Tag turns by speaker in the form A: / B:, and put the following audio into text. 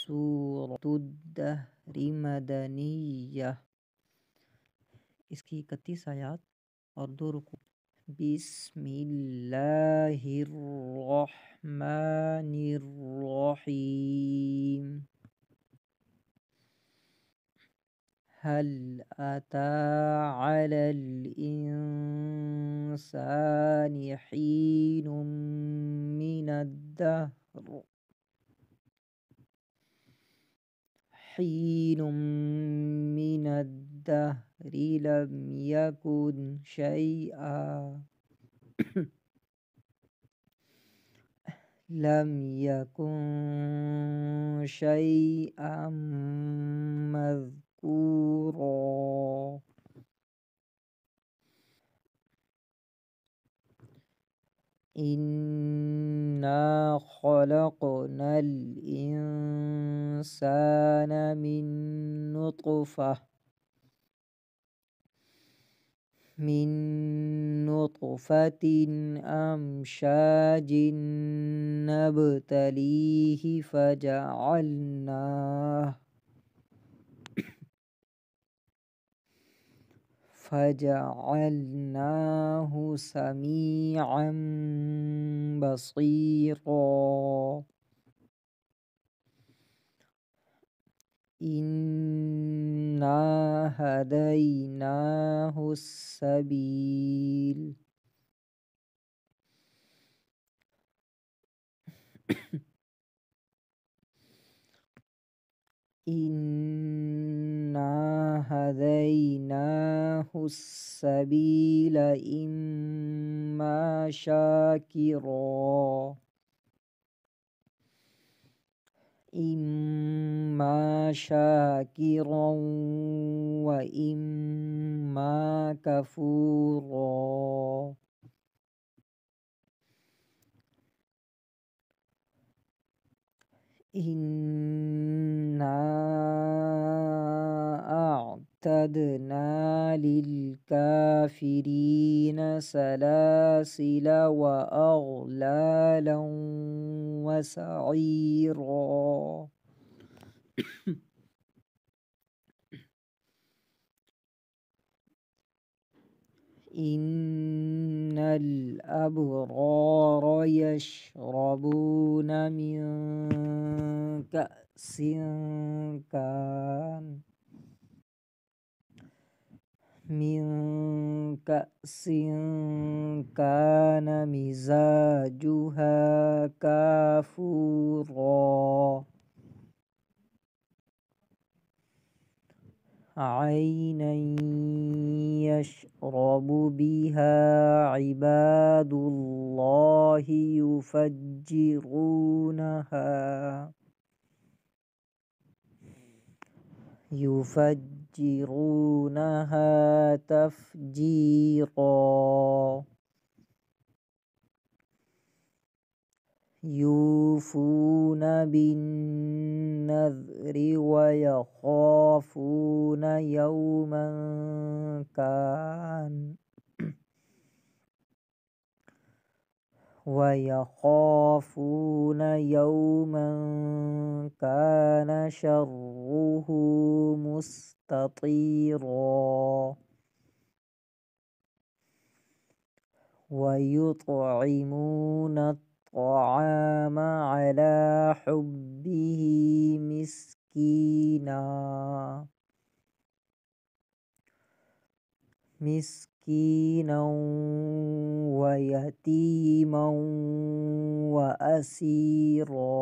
A: सूरतुद्दहर मदनिया। इसकी 31 आयात और 2 रुकू। बिस्मिल्लाहिर्रहमानिर्रहीम। हल अता अलल इंसानि हीनुम मिनद्दहर लम यकुन शैआ लम यकुन शैअम मज़कूरा। इन्ना खलक़नल इंसाना मिन नुतफ़तिन अमशाजिन नब्तलीहि फजअलनाहु समीअन बसीरा। इन्ना हदैनाहु सबील। इन्ना हदैनाहु सबील इम्मा शाकिरा व इम्मा कफूरा। इन्ना अअतदना लिलकाफिरीन सलासिल व अगलालन व सईरा। इन्नल अबरार यशरबून मिन कअसिन कान मिजाजुहा काफूरा। ऐनन यशरबु बिहा इबादुल्लाहि युफज्जिरूनहा तफजीरा। यूफून बिन्नज़्रि व यख़ाफ़ून यौमन कान शर्रुहु मुस्ततीरा। वयुतइमून अत्तआम अला हुब्बिही मिस्कीनन व यतीमन व असीरा।